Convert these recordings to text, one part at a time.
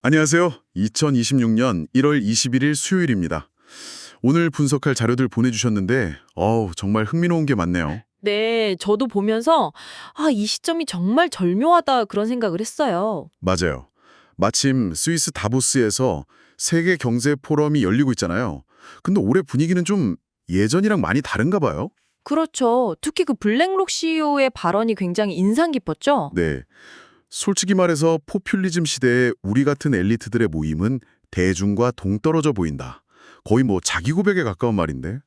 안녕하세요. 2026년 1월 21일 수요일입니다. 오늘 분석할 자료들 보내주셨는데, 정말 흥미로운 게 많네요. 네, 저도 보면서 이 시점이 정말 절묘하다 그런 생각을 했어요. 맞아요. 마침 스위스 다보스에서 세계 경제 포럼이 열리고 있잖아요. 근데 올해 분위기는 좀 예전이랑 많이 다른가 봐요. 그렇죠. 특히 그 블랙록 CEO의 발언이 굉장히 인상 깊었죠? 네. 솔직히 말해서 포퓰리즘 시대에 우리 같은 엘리트들의 모임은 대중과 동떨어져 보인다. 거의 뭐 자기 고백에 가까운 말인데.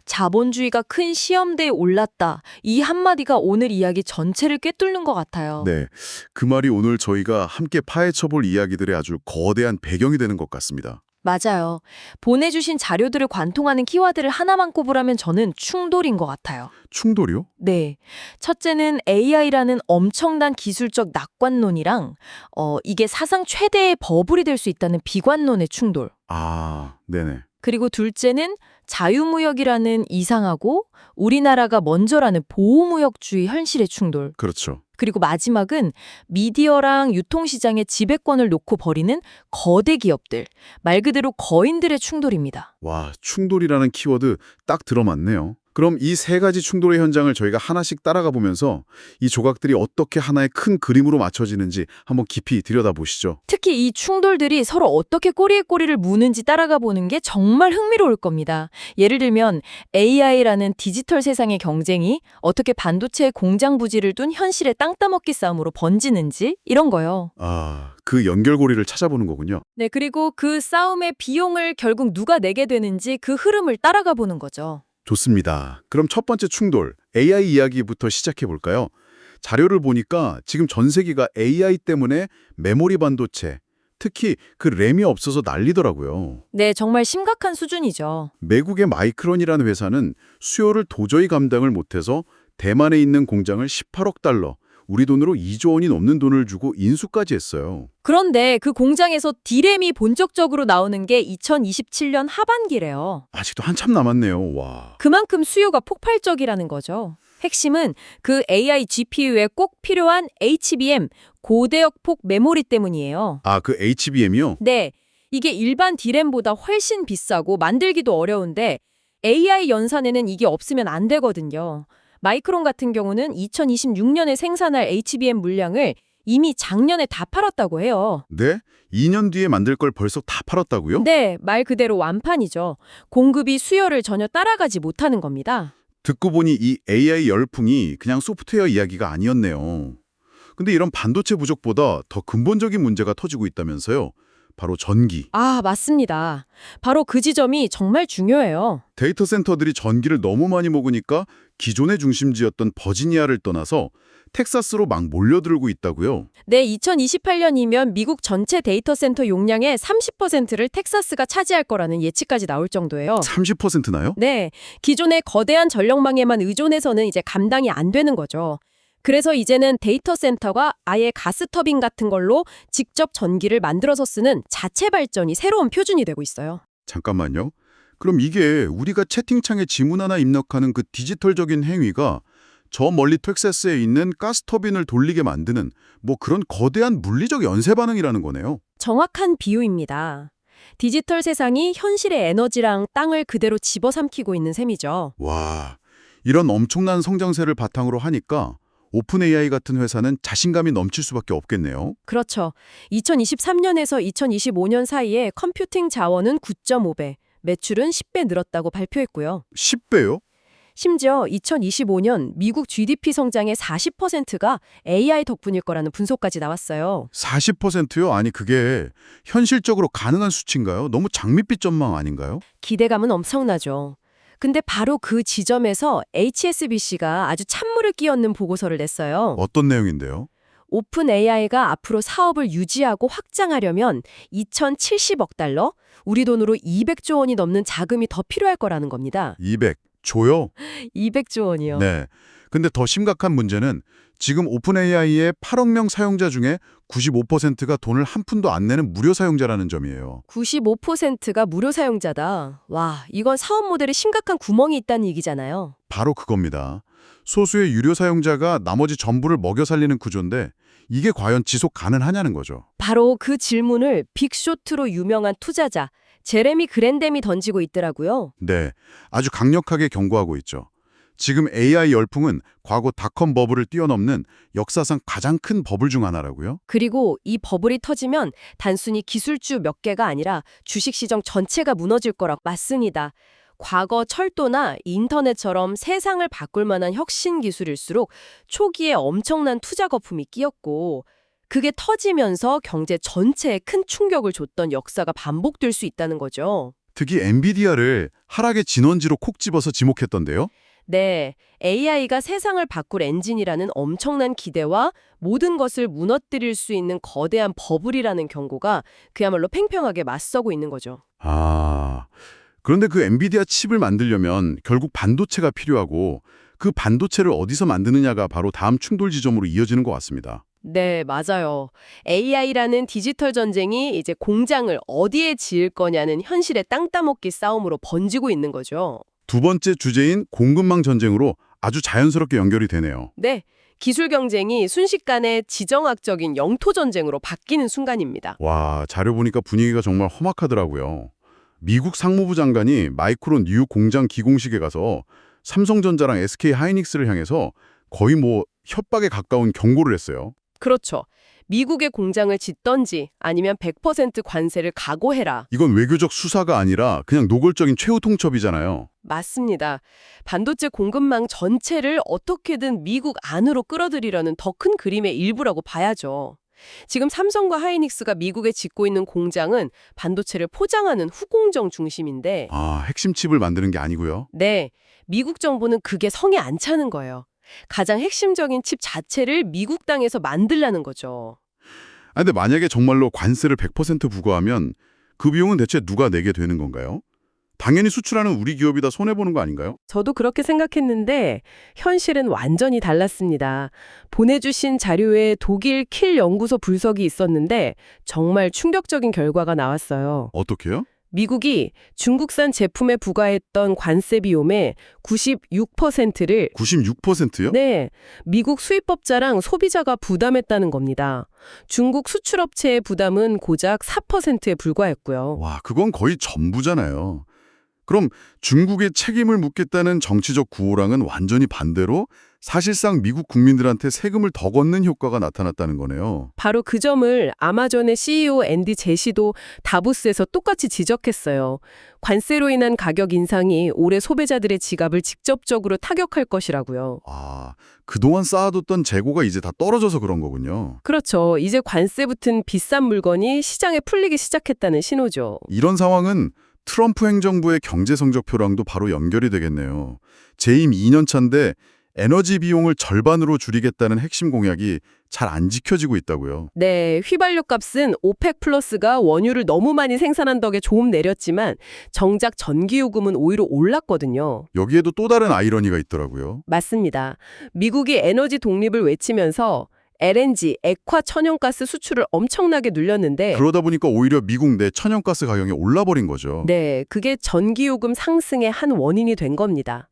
자본주의가 큰 시험대에 올랐다. 이 한마디가 오늘 이야기 전체를 꿰뚫는 것 같아요. 네, 그 말이 오늘 저희가 함께 파헤쳐볼 이야기들의 아주 거대한 배경이 되는 것 같습니다. 맞아요. 보내주신 자료들을 관통하는 키워드를 하나만 꼽으라면 저는 충돌인 것 같아요. 충돌이요? 네. 첫째는 AI라는 엄청난 기술적 낙관론이랑 이게 사상 최대의 버블이 될 수 있다는 비관론의 충돌. 네네. 그리고 둘째는 자유무역이라는 이상하고 우리나라가 먼저라는 보호무역주의 현실의 충돌. 그렇죠. 그리고 마지막은 미디어랑 유통시장의 지배권을 놓고 벌이는 거대 기업들, 말 그대로 거인들의 충돌입니다. 와, 충돌이라는 키워드 딱 들어맞네요. 그럼 이 세 가지 충돌의 현장을 저희가 하나씩 따라가 보면서 이 조각들이 어떻게 하나의 큰 그림으로 맞춰지는지 한번 깊이 들여다보시죠. 특히 이 충돌들이 서로 어떻게 꼬리에 꼬리를 무는지 따라가 보는 게 정말 흥미로울 겁니다. 예를 들면 AI라는 디지털 세상의 경쟁이 어떻게 반도체의 공장 부지를 둔 현실의 땅 따먹기 싸움으로 번지는지 이런 거요. 그 연결고리를 찾아보는 거군요. 네, 그리고 그 싸움의 비용을 결국 누가 내게 되는지 그 흐름을 따라가 보는 거죠. 좋습니다. 그럼 첫 번째 충돌, AI 이야기부터 시작해 볼까요? 자료를 보니까 지금 전 세계가 AI 때문에 메모리 반도체, 특히 그 램이 없어서 난리더라고요. 네, 정말 심각한 수준이죠. 미국의 마이크론이라는 회사는 수요를 도저히 감당을 못해서 대만에 있는 공장을 18억 달러, 우리 돈으로 2조 원이 넘는 돈을 주고 인수까지 했어요. 그런데 그 공장에서 D램이 본격적으로 나오는 게 2027년 하반기래요. 아직도 한참 남았네요. 와. 그만큼 수요가 폭발적이라는 거죠. 핵심은 그 AI GPU에 꼭 필요한 HBM, 고대역폭 메모리 때문이에요. 그 HBM이요? 네, 이게 일반 D램보다 훨씬 비싸고 만들기도 어려운데 AI 연산에는 이게 없으면 안 되거든요. 마이크론 같은 경우는 2026년에 생산할 HBM 물량을 이미 작년에 다 팔았다고 해요. 네? 2년 뒤에 만들 걸 벌써 다 팔았다고요? 네, 말 그대로 완판이죠. 공급이 수요를 전혀 따라가지 못하는 겁니다. 듣고 보니 이 AI 열풍이 그냥 소프트웨어 이야기가 아니었네요. 근데 이런 반도체 부족보다 더 근본적인 문제가 터지고 있다면서요. 바로 전기. 맞습니다. 바로 그 지점이 정말 중요해요. 데이터 센터들이 전기를 너무 많이 먹으니까 기존의 중심지였던 버지니아를 떠나서 텍사스로 막 몰려들고 있다고요. 네, 2028년이면 미국 전체 데이터 센터 용량의 30%를 텍사스가 차지할 거라는 예측까지 나올 정도예요. 30%나요? 네, 기존의 거대한 전력망에만 의존해서는 이제 감당이 안 되는 거죠. 그래서 이제는 데이터 센터가 아예 가스터빈 같은 걸로 직접 전기를 만들어서 쓰는 자체 발전이 새로운 표준이 되고 있어요. 잠깐만요. 그럼 이게 우리가 채팅창에 지문 하나 입력하는 그 디지털적인 행위가 저 멀리 텍사스에 있는 가스터빈을 돌리게 만드는 뭐 그런 거대한 물리적 연쇄 반응이라는 거네요. 정확한 비유입니다. 디지털 세상이 현실의 에너지랑 땅을 그대로 집어삼키고 있는 셈이죠. 와, 이런 엄청난 성장세를 바탕으로 하니까 오픈 AI 같은 회사는 자신감이 넘칠 수밖에 없겠네요. 그렇죠. 2023년에서 2025년 사이에 컴퓨팅 자원은 9.5배, 매출은 10배 늘었다고 발표했고요. 10배요? 심지어 2025년 미국 GDP 성장의 40%가 AI 덕분일 거라는 분석까지 나왔어요. 40%요? 아니 그게 현실적으로 가능한 수치인가요? 너무 장밋빛 전망 아닌가요? 기대감은 엄청나죠. 근데 바로 그 지점에서 HSBC가 아주 찬물을 끼얹는 보고서를 냈어요. 어떤 내용인데요? 오픈 AI가 앞으로 사업을 유지하고 확장하려면 2,070억 달러, 우리 돈으로 200조 원이 넘는 자금이 더 필요할 거라는 겁니다. 200조요? 200조 원이요. 네. 근데 더 심각한 문제는 지금 오픈 AI의 8억 명 사용자 중에 95%가 돈을 한 푼도 안 내는 무료 사용자라는 점이에요. 95%가 무료 사용자다. 와, 이건 사업 모델에 심각한 구멍이 있다는 얘기잖아요. 바로 그겁니다. 소수의 유료 사용자가 나머지 전부를 먹여 살리는 구조인데 이게 과연 지속 가능하냐는 거죠. 바로 그 질문을 빅쇼트로 유명한 투자자 제레미 그랜뎀이 던지고 있더라고요. 네, 아주 강력하게 경고하고 있죠. 지금 AI 열풍은 과거 닷컴 버블을 뛰어넘는 역사상 가장 큰 버블 중 하나라고요? 그리고 이 버블이 터지면 단순히 기술주 몇 개가 아니라 주식시장 전체가 무너질 거라고 맞습니다. 과거 철도나 인터넷처럼 세상을 바꿀 만한 혁신 기술일수록 초기에 엄청난 투자 거품이 끼었고 그게 터지면서 경제 전체에 큰 충격을 줬던 역사가 반복될 수 있다는 거죠. 특히 엔비디아를 하락의 진원지로 콕 집어서 지목했던데요? 네, AI가 세상을 바꿀 엔진이라는 엄청난 기대와 모든 것을 무너뜨릴 수 있는 거대한 버블이라는 경고가 그야말로 팽팽하게 맞서고 있는 거죠. 아, 그런데 그 엔비디아 칩을 만들려면 결국 반도체가 필요하고 그 반도체를 어디서 만드느냐가 바로 다음 충돌 지점으로 이어지는 것 같습니다. 네, 맞아요. AI라는 디지털 전쟁이 이제 공장을 어디에 지을 거냐는 현실의 땅 따먹기 싸움으로 번지고 있는 거죠. 두 번째 주제인 공급망 전쟁으로 아주 자연스럽게 연결이 되네요. 네, 기술 경쟁이 순식간에 지정학적인 영토 전쟁으로 바뀌는 순간입니다. 와, 자료 보니까 분위기가 정말 험악하더라고요. 미국 상무부 장관이 마이크론 뉴욕 공장 기공식에 가서 삼성전자랑 SK 하이닉스를 향해서 거의 협박에 가까운 경고를 했어요. 그렇죠. 미국의 공장을 짓던지 아니면 100% 관세를 각오해라. 이건 외교적 수사가 아니라 그냥 노골적인 최후 통첩이잖아요. 맞습니다. 반도체 공급망 전체를 어떻게든 미국 안으로 끌어들이려는 더 큰 그림의 일부라고 봐야죠. 지금 삼성과 하이닉스가 미국에 짓고 있는 공장은 반도체를 포장하는 후공정 중심인데 아, 핵심 칩을 만드는 게 아니고요. 네, 미국 정부는 그게 성에 안 차는 거예요. 가장 핵심적인 칩 자체를 미국 땅에서 만들라는 거죠. 아, 근데 만약에 정말로 관세를 100% 부과하면 그 비용은 대체 누가 내게 되는 건가요? 당연히 수출하는 우리 기업이 다 손해보는 거 아닌가요? 저도 그렇게 생각했는데 현실은 완전히 달랐습니다. 보내주신 자료에 독일 킬 연구소 분석이 있었는데 정말 충격적인 결과가 나왔어요. 어떻게요? 미국이 중국산 제품에 부과했던 관세 비용의 96%를 96%요? 네, 미국 수입업자랑 소비자가 부담했다는 겁니다. 중국 수출업체의 부담은 고작 4%에 불과했고요. 와, 그건 거의 전부잖아요. 그럼 중국에 책임을 묻겠다는 정치적 구호랑은 완전히 반대로 사실상 미국 국민들한테 세금을 더 걷는 효과가 나타났다는 거네요. 바로 그 점을 아마존의 CEO 앤디 제시도 다보스에서 똑같이 지적했어요. 관세로 인한 가격 인상이 올해 소비자들의 지갑을 직접적으로 타격할 것이라고요. 아, 그동안 쌓아뒀던 재고가 이제 다 떨어져서 그런 거군요. 그렇죠. 이제 관세 붙은 비싼 물건이 시장에 풀리기 시작했다는 신호죠. 이런 상황은 트럼프 행정부의 경제 성적표랑도 바로 연결이 되겠네요. 재임 2년 차인데 에너지 비용을 절반으로 줄이겠다는 핵심 공약이 잘 안 지켜지고 있다고요. 네, 휘발유 값은 오펙 플러스가 원유를 너무 많이 생산한 덕에 조금 내렸지만 정작 전기요금은 오히려 올랐거든요. 여기에도 또 다른 아이러니가 있더라고요. 맞습니다. 미국이 에너지 독립을 외치면서 LNG, 액화 천연가스 수출을 엄청나게 늘렸는데 그러다 보니까 오히려 미국 내 천연가스 가격이 올라버린 거죠. 네, 그게 전기요금 상승의 한 원인이 된 겁니다.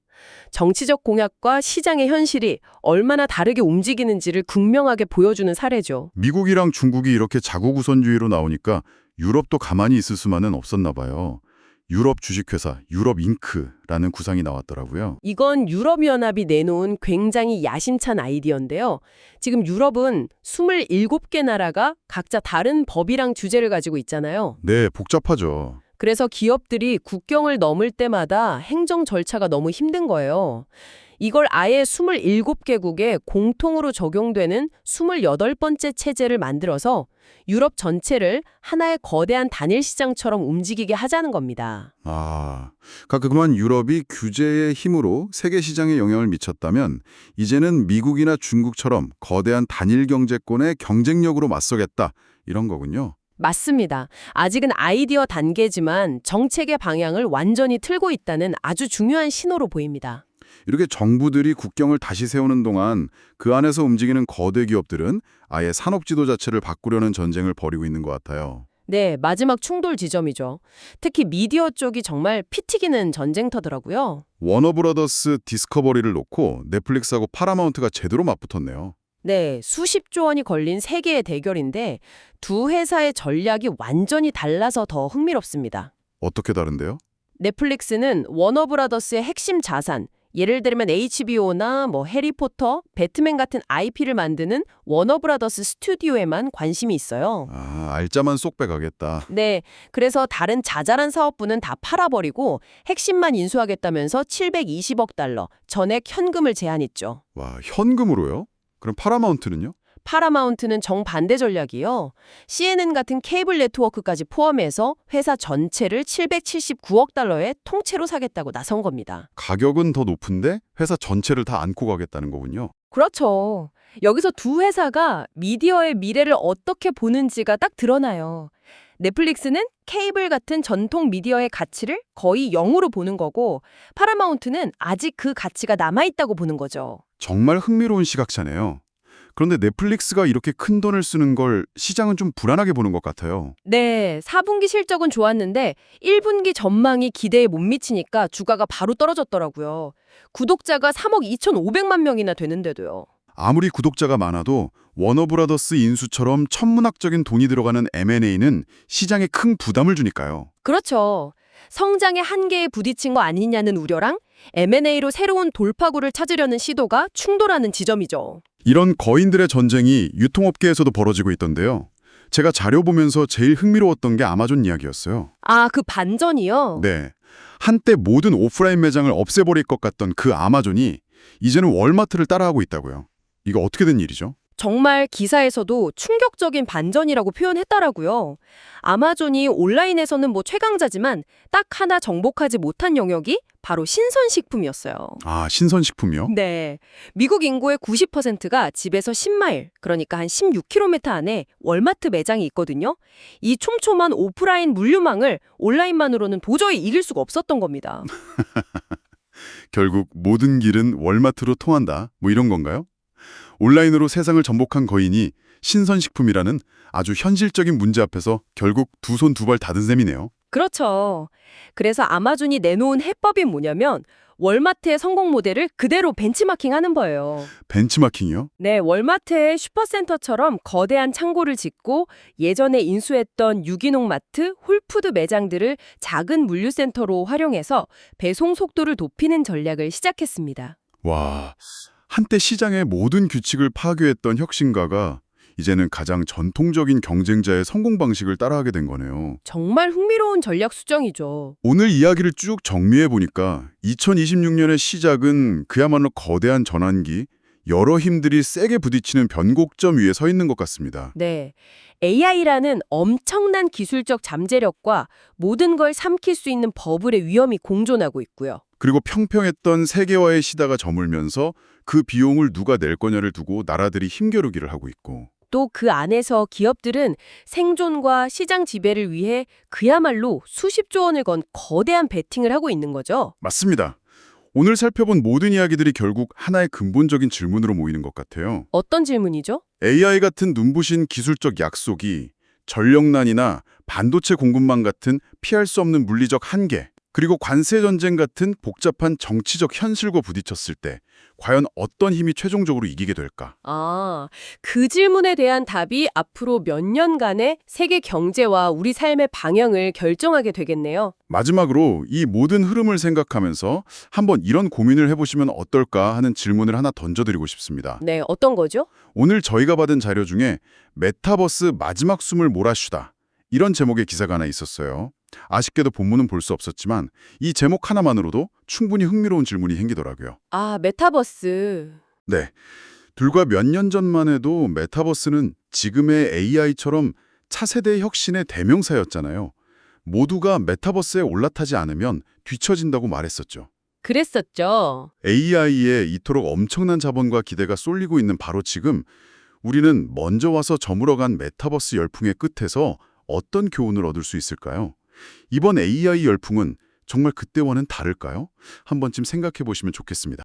정치적 공약과 시장의 현실이 얼마나 다르게 움직이는지를 극명하게 보여주는 사례죠. 미국이랑 중국이 이렇게 자국 우선주의로 나오니까 유럽도 가만히 있을 수만은 없었나 봐요. 유럽 주식회사 유럽잉크라는 구상이 나왔더라고요. 이건 유럽연합이 내놓은 굉장히 야심찬 아이디어인데요. 지금 유럽은 27개 나라가 각자 다른 법이랑 주제를 가지고 있잖아요. 네, 복잡하죠. 그래서 기업들이 국경을 넘을 때마다 행정 절차가 너무 힘든 거예요. 이걸 아예 27개국에 공통으로 적용되는 28번째 체제를 만들어서 유럽 전체를 하나의 거대한 단일 시장처럼 움직이게 하자는 겁니다. 아, 그러니까 그만 유럽이 규제의 힘으로 세계 시장에 영향을 미쳤다면 이제는 미국이나 중국처럼 거대한 단일 경제권의 경쟁력으로 맞서겠다 이런 거군요. 맞습니다. 아직은 아이디어 단계지만 정책의 방향을 완전히 틀고 있다는 아주 중요한 신호로 보입니다. 이렇게 정부들이 국경을 다시 세우는 동안 그 안에서 움직이는 거대 기업들은 아예 산업 지도 자체를 바꾸려는 전쟁을 벌이고 있는 것 같아요. 네, 마지막 충돌 지점이죠. 특히 미디어 쪽이 정말 피 튀기는 전쟁터더라고요. 워너브라더스 디스커버리를 놓고 넷플릭스하고 파라마운트가 제대로 맞붙었네요. 네, 수십조 원이 걸린 세계의 대결인데 두 회사의 전략이 완전히 달라서 더 흥미롭습니다. 어떻게 다른데요? 넷플릭스는 워너브라더스의 핵심 자산, 예를 들면 HBO나 해리포터, 배트맨 같은 IP를 만드는 워너브라더스 스튜디오에만 관심이 있어요. 아, 알짜만 쏙 빼가겠다. 네, 그래서 다른 자잘한 사업부는 다 팔아버리고 핵심만 인수하겠다면서 720억 달러, 전액 현금을 제안했죠. 와, 현금으로요? 그럼 파라마운트는요? 파라마운트는 정반대 전략이요. CNN 같은 케이블 네트워크까지 포함해서 회사 전체를 779억 달러에 통째로 사겠다고 나선 겁니다. 가격은 더 높은데 회사 전체를 다 안고 가겠다는 거군요. 그렇죠. 여기서 두 회사가 미디어의 미래를 어떻게 보는지가 딱 드러나요. 넷플릭스는 케이블 같은 전통 미디어의 가치를 거의 0으로 보는 거고 파라마운트는 아직 그 가치가 남아있다고 보는 거죠. 정말 흥미로운 시각차네요. 그런데 넷플릭스가 이렇게 큰 돈을 쓰는 걸 시장은 좀 불안하게 보는 것 같아요. 네, 4분기 실적은 좋았는데 1분기 전망이 기대에 못 미치니까 주가가 바로 떨어졌더라고요. 구독자가 3억 2,500만 명이나 되는데도요. 아무리 구독자가 많아도 워너브라더스 인수처럼 천문학적인 돈이 들어가는 M&A는 시장에 큰 부담을 주니까요. 그렇죠. 성장의 한계에 부딪힌 거 아니냐는 우려랑 M&A로 새로운 돌파구를 찾으려는 시도가 충돌하는 지점이죠. 이런 거인들의 전쟁이 유통업계에서도 벌어지고 있던데요. 제가 자료 보면서 제일 흥미로웠던 게 아마존 이야기였어요. 아, 그 반전이요? 네. 한때 모든 오프라인 매장을 없애버릴 것 같던 그 아마존이 이제는 월마트를 따라하고 있다고요. 이거 어떻게 된 일이죠? 정말 기사에서도 충격적인 반전이라고 표현했더라고요. 아마존이 온라인에서는 최강자지만 딱 하나 정복하지 못한 영역이 바로 신선식품이었어요. 아, 신선식품이요? 네. 미국 인구의 90%가 집에서 10마일, 그러니까 한 16km 안에 월마트 매장이 있거든요. 이 촘촘한 오프라인 물류망을 온라인만으로는 도저히 이길 수가 없었던 겁니다. 결국 모든 길은 월마트로 통한다. 이런 건가요? 온라인으로 세상을 전복한 거인이 신선식품이라는 아주 현실적인 문제 앞에서 결국 두 손 두 발 닫은 셈이네요. 그렇죠. 그래서 아마존이 내놓은 해법이 뭐냐면 월마트의 성공 모델을 그대로 벤치마킹하는 거예요. 벤치마킹이요? 네, 월마트의 슈퍼센터처럼 거대한 창고를 짓고 예전에 인수했던 유기농 마트, 홀푸드 매장들을 작은 물류센터로 활용해서 배송 속도를 높이는 전략을 시작했습니다. 와, 한때 시장의 모든 규칙을 파괴했던 혁신가가 이제는 가장 전통적인 경쟁자의 성공 방식을 따라하게 된 거네요. 정말 흥미로운 전략 수정이죠. 오늘 이야기를 쭉 정리해 보니까 2026년의 시작은 그야말로 거대한 전환기, 여러 힘들이 세게 부딪히는 변곡점 위에 서 있는 것 같습니다. 네. AI라는 엄청난 기술적 잠재력과 모든 걸 삼킬 수 있는 버블의 위험이 공존하고 있고요. 그리고 평평했던 세계화의 시대가 저물면서 그 비용을 누가 낼 거냐를 두고 나라들이 힘겨루기를 하고 있고. 또 그 안에서 기업들은 생존과 시장 지배를 위해 그야말로 수십조 원을 건 거대한 베팅을 하고 있는 거죠. 맞습니다. 오늘 살펴본 모든 이야기들이 결국 하나의 근본적인 질문으로 모이는 것 같아요. 어떤 질문이죠? AI 같은 눈부신 기술적 약속이 전력난이나 반도체 공급망 같은 피할 수 없는 물리적 한계, 그리고 관세 전쟁 같은 복잡한 정치적 현실과 부딪혔을 때 과연 어떤 힘이 최종적으로 이기게 될까? 아, 그 질문에 대한 답이 앞으로 몇 년간의 세계 경제와 우리 삶의 방향을 결정하게 되겠네요. 마지막으로 이 모든 흐름을 생각하면서 한번 이런 고민을 해보시면 어떨까 하는 질문을 하나 던져드리고 싶습니다. 네, 어떤 거죠? 오늘 저희가 받은 자료 중에 메타버스 마지막 숨을 몰아쉬다 이런 제목의 기사가 하나 있었어요. 아쉽게도 본문은 볼 수 없었지만 이 제목 하나만으로도 충분히 흥미로운 질문이 생기더라고요. 아, 메타버스. 네, 불과 몇 년 전만 해도 메타버스는 지금의 AI처럼 차세대 혁신의 대명사였잖아요. 모두가 메타버스에 올라타지 않으면 뒤처진다고 말했었죠. 그랬었죠. AI에 이토록 엄청난 자본과 기대가 쏠리고 있는 바로 지금 우리는 먼저 와서 저물어간 메타버스 열풍의 끝에서 어떤 교훈을 얻을 수 있을까요? 이번 AI 열풍은 정말 그때와는 다를까요? 한 번쯤 생각해 보시면 좋겠습니다.